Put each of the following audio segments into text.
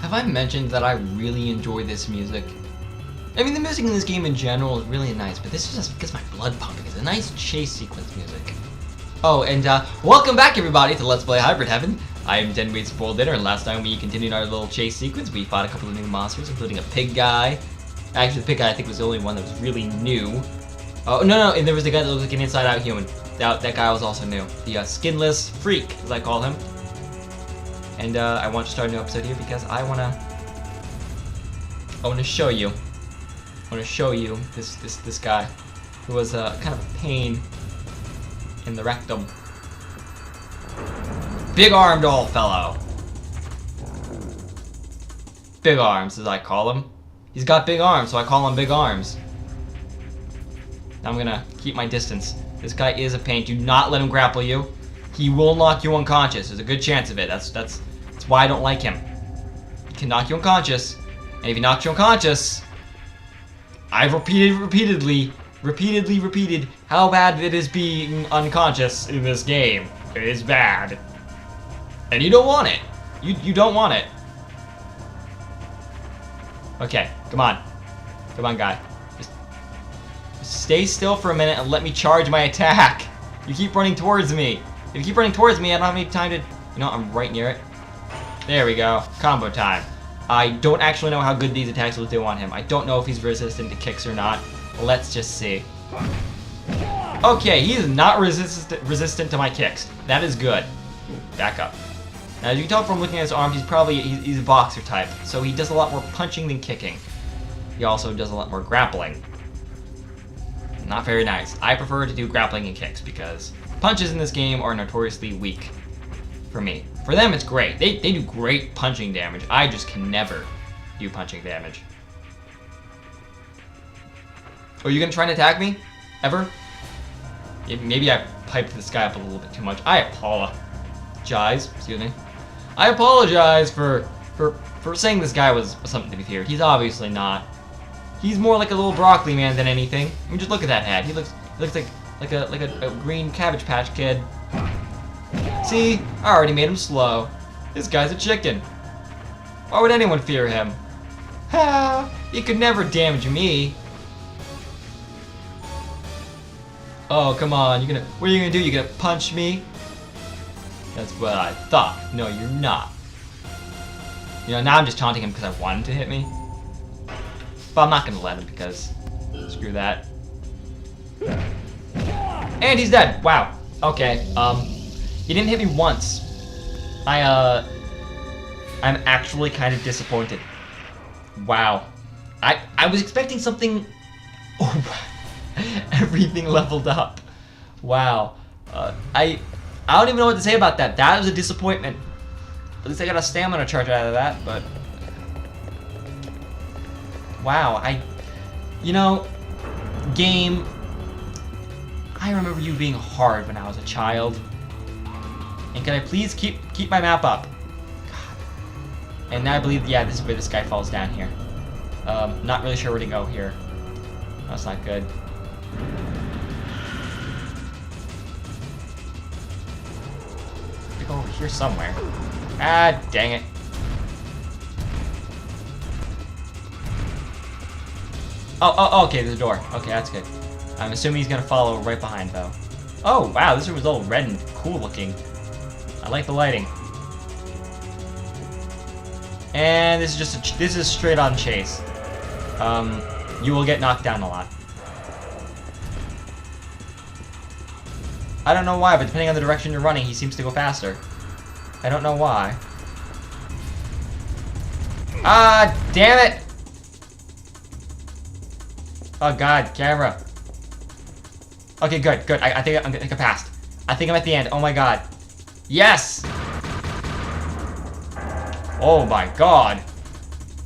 Have I mentioned that I really enjoy this music? I mean, the music in this game in general is really nice, but this is just because my blood pumping. It's a nice chase sequence music. Oh, and welcome back everybody to Let's Play Hybrid Heaven. I am 10 Ways Spoiled Dinner, and last time we continued our little chase sequence. We fought a couple of new monsters, including a pig guy. Actually, the pig guy I think was the only one that was really new. Oh, no, and there was the guy that looked like an inside-out human. That guy was also new. The skinless freak, as I call him. And I want to start a new episode here because I want to show you. I want to show you this guy who was kind of a pain in the rectum. Big-armed old fellow. Big arms, as I call him. He's got big arms, so I call him Big Arms. Now I'm gonna keep my distance. This guy is a pain. Do not let him grapple you. He will knock you unconscious. There's a good chance of it. That's why I don't like him. He can knock you unconscious, and if he knocks you unconscious, I've repeated how bad it is being unconscious in this game. It is bad. And you don't want it. You don't want it. Okay, come on. Come on, guy. Just stay still for a minute and let me charge my attack. You keep running towards me. If you keep running towards me, I don't have any time to... You know, I'm right near it. There we go. Combo time. I don't actually know how good these attacks will do on him. I don't know if he's resistant to kicks or not. Let's just see. Okay, he is not resistant to my kicks. That is good. Ooh, back up. Now, as you can tell from looking at his arms, he's a boxer type, so he does a lot more punching than kicking. He also does a lot more grappling. Not very nice. I prefer to do grappling and kicks because punches in this game are notoriously weak for me. For them, it's great. They do great punching damage. I just can never do punching damage. Are you gonna try and attack me? Ever? Maybe I piped this guy up a little bit too much. I apologize. Excuse me. I apologize for saying this guy was something to be feared. He's obviously not. He's more like a little broccoli man than anything. I mean, just look at that head. He looks like a green Cabbage Patch Kid. See, I already made him slow. This guy's a chicken. Why would anyone fear him? Ha! He could never damage me. Oh, come on. What are you gonna do? You gonna punch me? That's what I thought. No, you're not. You know, now I'm just taunting him because I want him to hit me. But I'm not gonna let him because screw that. And he's dead. Wow. Okay. He didn't hit me once. I'm actually kind of disappointed. Wow. I was expecting something. Oh, everything leveled up. Wow. I don't even know what to say about that. That was a disappointment. At least I got a stamina charge out of that, but... Wow, you know, game, I remember you being hard when I was a child. And can I please keep my map up? God. And now I believe, yeah, this is where this guy falls down here. Not really sure where to go here. That's not good. Go over here somewhere. Ah, dang it. Oh, okay, there's a door. Okay, that's good. I'm assuming he's gonna follow right behind, though. Oh, wow, this room is all red and cool looking. I like the lighting. And this is straight on chase. You will get knocked down a lot. I don't know why, but depending on the direction you're running, he seems to go faster. I don't know why. Ah, damn it! Oh god, camera. Okay, good. I think I passed. I think I'm at the end. Oh my god. Yes! Oh my god.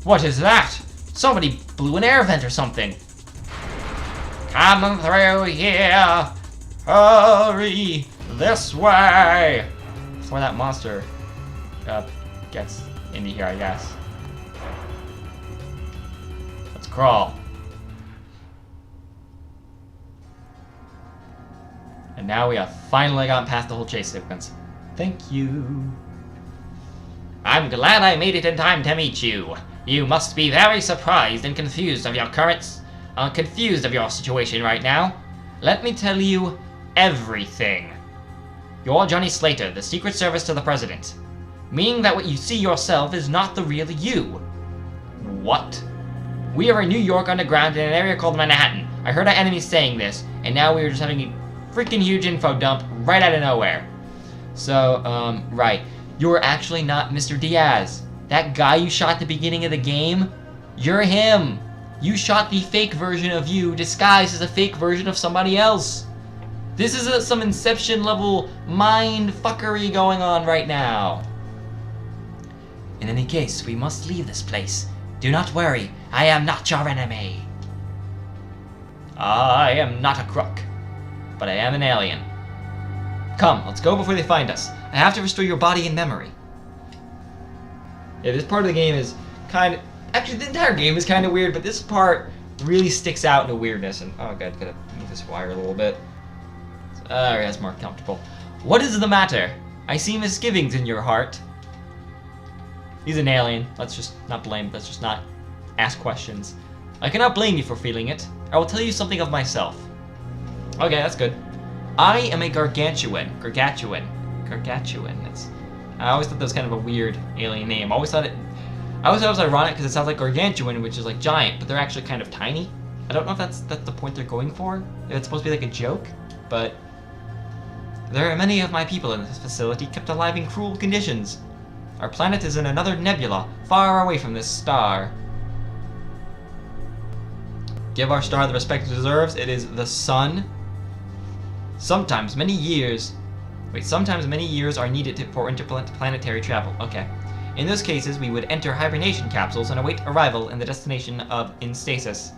What is that? Somebody blew an air vent or something. Coming through here. Hurry this way. Before that monster gets into here, I guess. Let's crawl. And now we have finally gotten past the whole chase sequence. Thank you. I'm glad I made it in time to meet you. You must be very surprised and confused of your situation right now. Let me tell you everything. You're Johnny Slater, the Secret Service to the President. Meaning that what you see yourself is not the real you. What? We are in New York underground in an area called Manhattan. I heard our enemies saying this, and now we are just having a freaking huge info dump right out of nowhere. So, right. You're actually not Mr. Diaz. That guy you shot at the beginning of the game, you're him. You shot the fake version of you disguised as a fake version of somebody else. This is some Inception level mind fuckery going on right now. In any case, we must leave this place. Do not worry, I am not your enemy. I am not a crook, but I am an alien. Come, let's go before they find us. I have to restore your body and memory. Yeah, this part of the game is kind of... Actually, the entire game is kind of weird, but this part really sticks out in the weirdness. And oh god, gotta move this wire a little bit. Alright, that's more comfortable. What is the matter? I see misgivings in your heart. He's an alien. Let's just not blame. Let's just not ask questions. I cannot blame you for feeling it. I will tell you something of myself. Okay, that's good. I am a gargantuan. Gargantuan. I always thought that was kind of a weird alien name. I always thought it was ironic because it sounds like gargantuan, which is like giant, but they're actually kind of tiny. I don't know if that's the point they're going for. If it's supposed to be like a joke, but there are many of my people in this facility kept alive in cruel conditions. Our planet is in another nebula, far away from this star. Give our star the respect it deserves. It is the sun. Sometimes many years are needed for interplanetary travel. Okay. In those cases, we would enter hibernation capsules and await arrival in the destination in stasis.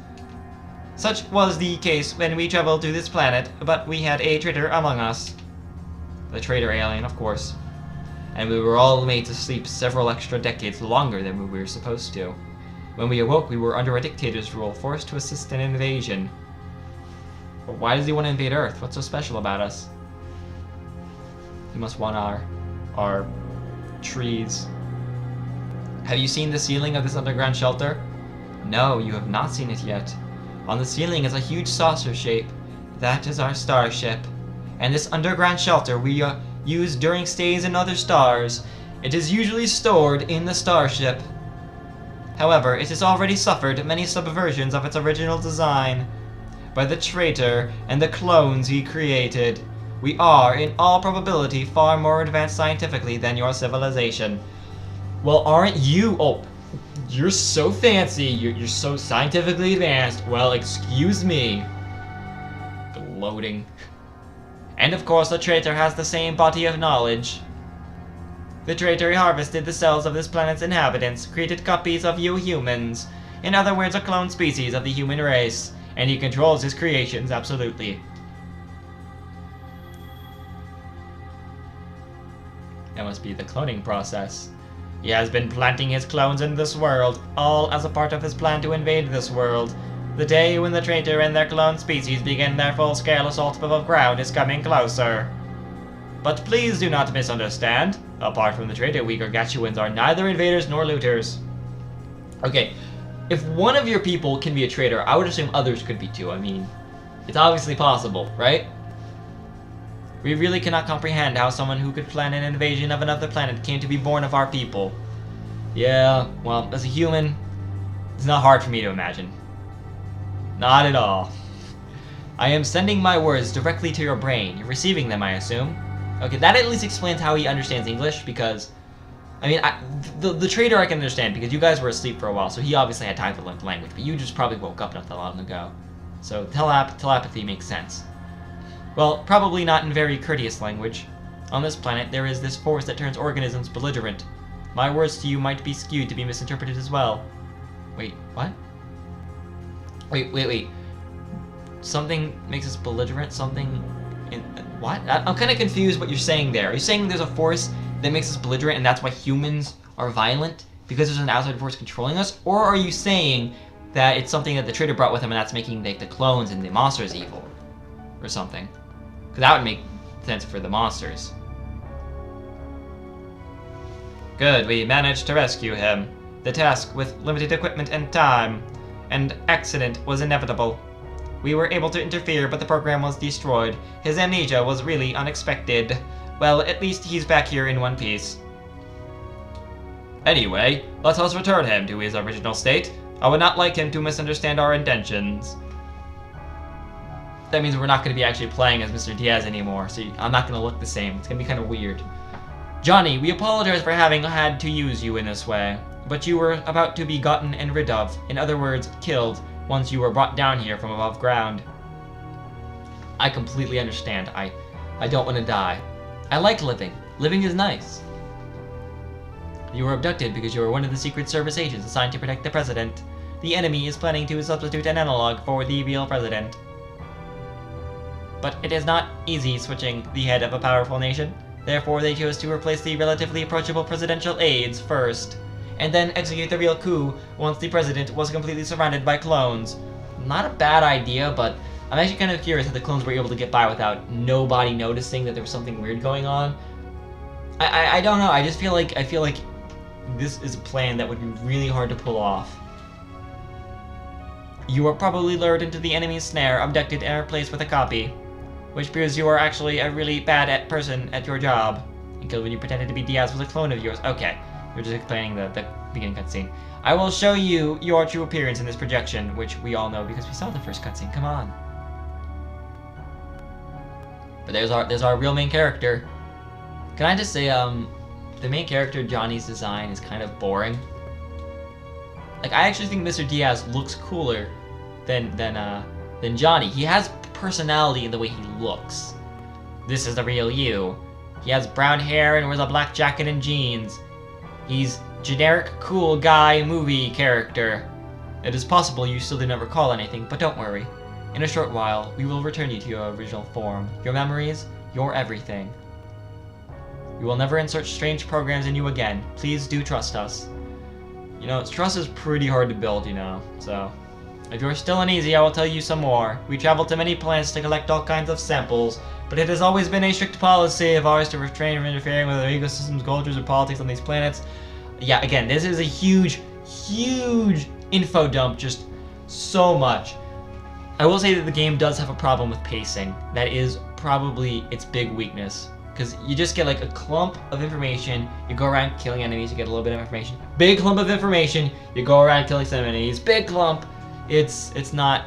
Such was the case when we traveled to this planet, but we had a traitor among us. The traitor alien, of course. And we were all made to sleep several extra decades longer than we were supposed to. When we awoke, we were under a dictator's rule, forced to assist an invasion. But why does he want to invade Earth? What's so special about us? He must want our trees. Have you seen the ceiling of this underground shelter? No, you have not seen it yet. On the ceiling is a huge saucer shape. That is our starship. And this underground shelter we use during stays in other stars. It is usually stored in the starship. However, it has already suffered many subversions of its original design by the traitor and the clones he created. We are, in all probability, far more advanced scientifically than your civilization. Well, aren't you? Oh, you're so fancy. You're so scientifically advanced. Well, excuse me. Gloating. And of course, the traitor has the same body of knowledge. The traitor harvested the cells of this planet's inhabitants, created copies of you humans. In other words, a clone species of the human race. And he controls his creations absolutely. That must be the cloning process. He has been planting his clones in this world, all as a part of his plan to invade this world. The day when the traitor and their clone species begin their full-scale assault above ground is coming closer. But please do not misunderstand. Apart from the traitor, we Gargantuans are neither invaders nor looters. Okay, if one of your people can be a traitor, I would assume others could be too. I mean, it's obviously possible, right? We really cannot comprehend how someone who could plan an invasion of another planet came to be born of our people. Yeah, well, as a human, it's not hard for me to imagine. Not at all. I am sending my words directly to your brain. You're receiving them, I assume. Okay, that at least explains how he understands English, because... I mean, the traitor I can understand, because you guys were asleep for a while, so he obviously had time to learn the language, but you just probably woke up not that long ago. So telepathy makes sense. Well, probably not in very courteous language. On this planet, there is this force that turns organisms belligerent. My words to you might be skewed to be misinterpreted as well. Wait, what? Wait. Something makes us belligerent? Something... what? I'm kind of confused what you're saying there. Are you saying there's a force that makes us belligerent and that's why humans are violent? Because there's an outside force controlling us? Or are you saying that it's something that the traitor brought with him and that's making the clones and the monsters evil? Or something. Because that would make sense for the monsters. Good, we managed to rescue him. The task, with limited equipment and time, and accident was inevitable. We were able to interfere, but the program was destroyed. His amnesia was really unexpected. Well, at least he's back here in one piece. Anyway, let us return him to his original state. I would not like him to misunderstand our intentions. That means we're not going to be actually playing as Mr. Diaz anymore, so I'm not going to look the same. It's going to be kind of weird. Johnny, we apologize for having had to use you in this way, but you were about to be gotten and rid of. In other words, killed, once you were brought down here from above ground. I completely understand. I don't want to die. I like living. Living is nice. You were abducted because you were one of the Secret Service agents assigned to protect the president. The enemy is planning to substitute an analog for the real president. But it is not easy switching the head of a powerful nation. Therefore, they chose to replace the relatively approachable presidential aides first, and then execute the real coup once the president was completely surrounded by clones. Not a bad idea, but I'm actually kind of curious how the clones were able to get by without nobody noticing that there was something weird going on. I don't know. I feel like this is a plan that would be really hard to pull off. You were probably lured into the enemy's snare, abducted, and replaced with a copy, which proves you are actually a really bad person at your job. Because when you pretended to be Diaz was a clone of yours. Okay, you're just explaining the beginning cutscene. I will show you your true appearance in this projection, which we all know because we saw the first cutscene. Come on. But there's our real main character. Can I just say, the main character, Johnny's design, is kind of boring. Like, I actually think Mr. Diaz looks cooler than Johnny. He has personality in the way he looks. This is the real you. He has brown hair and wears a black jacket and jeans. He's generic cool guy movie character. It is possible you still do not recall anything, but don't worry. In a short while, we will return you to your original form. Your memories, your everything. We will never insert strange programs in you again. Please do trust us. You know, trust is pretty hard to build, you know, so... If you're still uneasy, I will tell you some more. We travel to many planets to collect all kinds of samples, but it has always been a strict policy of ours to refrain from interfering with our ecosystems, cultures, or politics on these planets. Yeah, again, this is a huge, huge info dump, just so much. I will say that the game does have a problem with pacing. That is probably its big weakness. Because you just get like a clump of information, you go around killing enemies, you get a little bit of information. Big clump of information, you go around killing some enemies, big clump. It's not,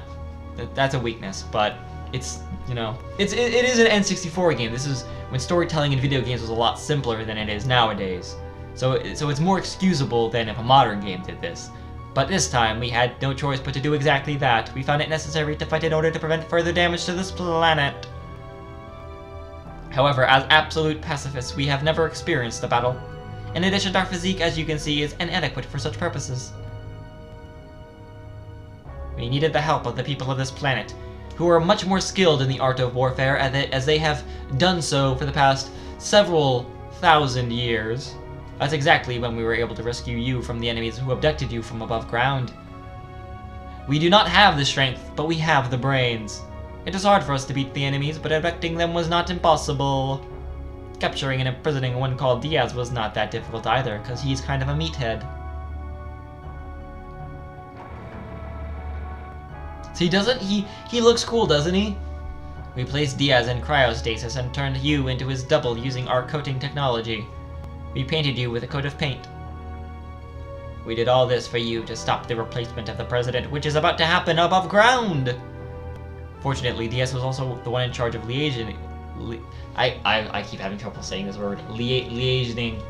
that's a weakness, but it's, you know, it is an N64 game. This is when storytelling in video games was a lot simpler than it is nowadays. So it's more excusable than if a modern game did this. But this time, we had no choice but to do exactly that. We found it necessary to fight in order to prevent further damage to this planet. However, as absolute pacifists, we have never experienced the battle. In addition, our physique, as you can see, is inadequate for such purposes. We needed the help of the people of this planet, who are much more skilled in the art of warfare as they have done so for the past several thousand years. That's exactly when we were able to rescue you from the enemies who abducted you from above ground. We do not have the strength, but we have the brains. It is hard for us to beat the enemies, but abducting them was not impossible. Capturing and imprisoning one called Diaz was not that difficult either, because he's kind of a meathead. See, he looks cool, doesn't he? We placed Diaz in cryostasis and turned you into his double using our coating technology. We painted you with a coat of paint. We did all this for you to stop the replacement of the president, which is about to happen above ground! Fortunately, Diaz was also the one in charge of liaising. I keep having trouble saying this word. Liaising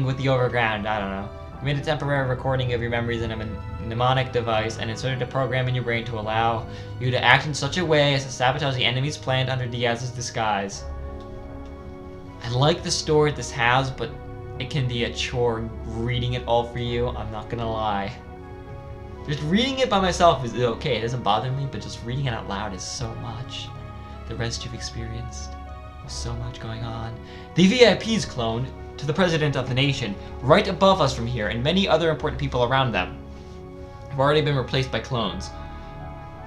with the overground. I don't know. We made a temporary recording of your memories in a mnemonic device and inserted a program in your brain to allow you to act in such a way as to sabotage the enemies planned under Diaz's disguise. I like the story this has, but it can be a chore reading it all for you. I'm not gonna lie. Just reading it by myself is okay, it doesn't bother me, but just reading it out loud is so much. The rest you've experienced, there's so much going on. The VIP's cloned to the president of the nation, right above us from here, and many other important people around them have already been replaced by clones.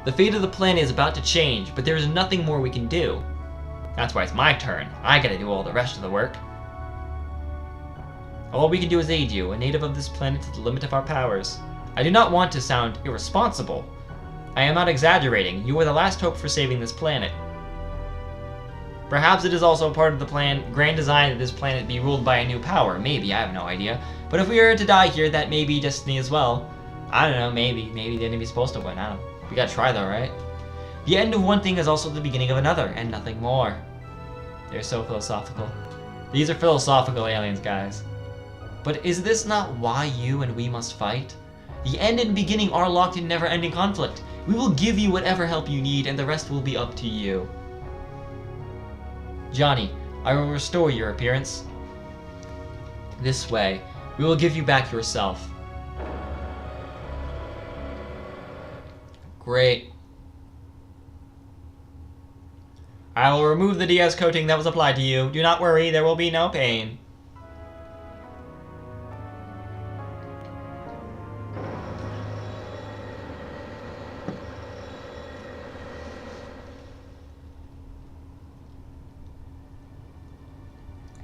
The fate of the planet is about to change, but there is nothing more we can do. That's why it's my turn. I gotta do all the rest of the work. All we can do is aid you, a native of this planet to the limit of our powers. I do not want to sound irresponsible. I am not exaggerating. You are the last hope for saving this planet. Perhaps it is also part of the grand design that this planet be ruled by a new power. Maybe, I have no idea. But if we are to die here, that may be destiny as well. I don't know, maybe the enemy's supposed to win, I don't know. We gotta try though, right? The end of one thing is also the beginning of another, and nothing more. They're so philosophical. These are philosophical aliens, guys. But is this not why you and we must fight? The end and beginning are locked in never-ending conflict. We will give you whatever help you need, and the rest will be up to you. Johnny, I will restore your appearance. This way, we will give you back yourself. Great. I will remove the DS coating that was applied to you. Do not worry, there will be no pain.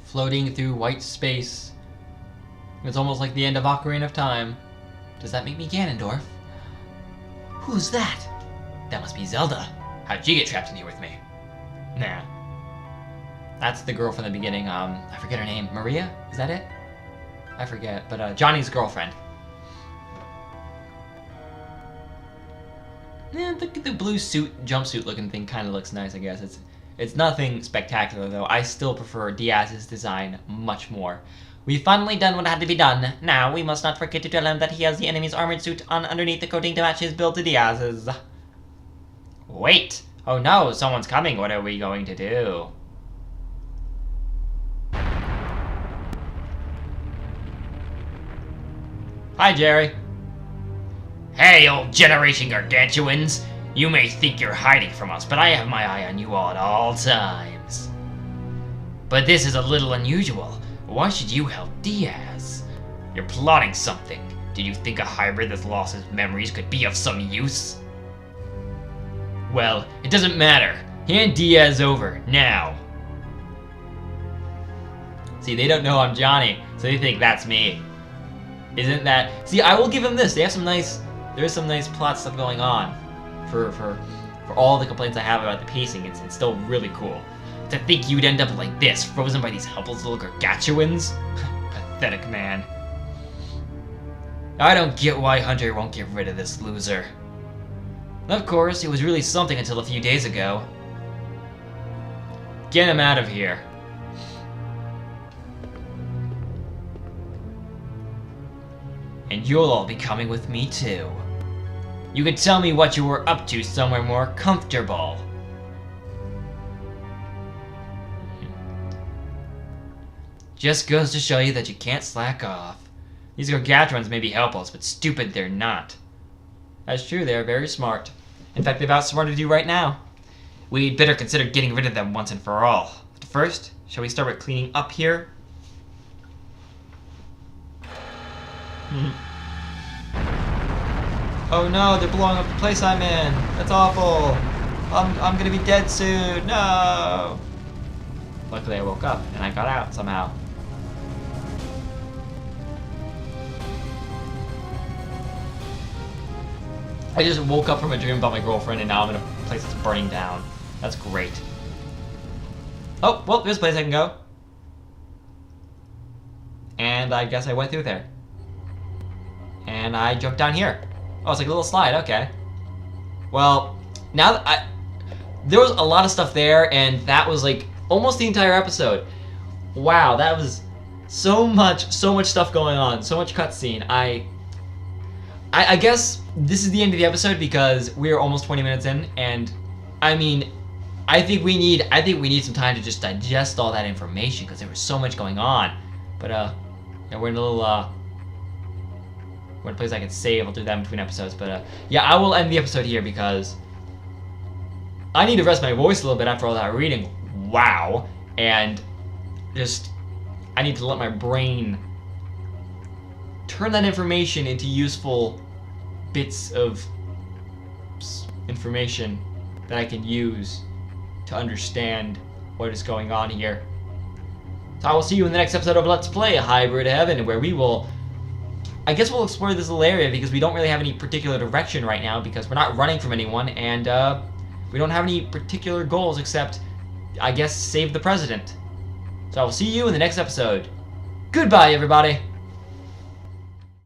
Floating through white space. It's almost like the end of Ocarina of Time. Does that make me Ganondorf? Who's that? That must be Zelda. How'd she get trapped in here with me? Nah. That's the girl from the beginning. I forget her name. Maria? Is that it? I forget. But Johnny's girlfriend. Yeah, the blue suit, jumpsuit looking thing kind of looks nice, I guess. It's nothing spectacular, though. I still prefer Diaz's design much more. We've finally done what had to be done. Now, we must not forget to tell him that he has the enemy's armored suit on underneath the coating to match his build to Diaz's. Wait! Oh no, someone's coming. What are we going to do? Hi, Jerry. Hey, old Generation Gargantuans! You may think you're hiding from us, but I have my eye on you all at all times. But this is a little unusual. Why should you help Diaz? You're plotting something. Did you think a hybrid that's lost his memories could be of some use? Well, it doesn't matter. Hand Diaz over, now. See, they don't know I'm Johnny, so they think that's me. Isn't that... See, I will give them this. They have some nice... There's some nice plot stuff going on. For all the complaints I have about the pacing, it's still really cool. To think you'd end up like this, frozen by these helpless little gargantuans? Pathetic man. I don't get why Hunter won't get rid of this loser. Of course, it was really something until a few days ago. Get him out of here. And you'll all be coming with me too. You can tell me what you were up to somewhere more comfortable. Just goes to show you that you can't slack off. These gargantuans may be helpless, but stupid they're not. That's true, they're very smart. In fact, they've outsmarted you right now. We'd better consider getting rid of them once and for all. But first, shall we start with cleaning up here? Oh no, they're blowing up the place I'm in. That's awful. I'm gonna be dead soon. No. Luckily I woke up and I got out somehow. I just woke up from a dream about my girlfriend and now I'm in a place that's burning down. That's great. Oh, well, there's a place I can go. And I guess I went through there. And I jumped down here. Oh, it's like a little slide, okay. Well, now that there was a lot of stuff there, and that was like almost the entire episode. Wow, that was so much stuff going on, so much cutscene. I guess this is the end of the episode because we're almost 20 minutes in, and I mean, I think we need some time to just digest all that information because there was so much going on. But yeah, we're in a little we're in a place I can save. I'll do that in between episodes. But yeah, I will end the episode here because I need to rest my voice a little bit after all that reading. Wow. And just, I need to let my brain turn that information into useful bits of information that I can use to understand what is going on here. I will see you in the next episode of Let's Play Hybrid Heaven, where we will... I guess we'll explore this little area because we don't really have any particular direction right now because we're not running from anyone, and we don't have any particular goals except, I guess, save the president. So I will see you in the next episode. Goodbye, everybody!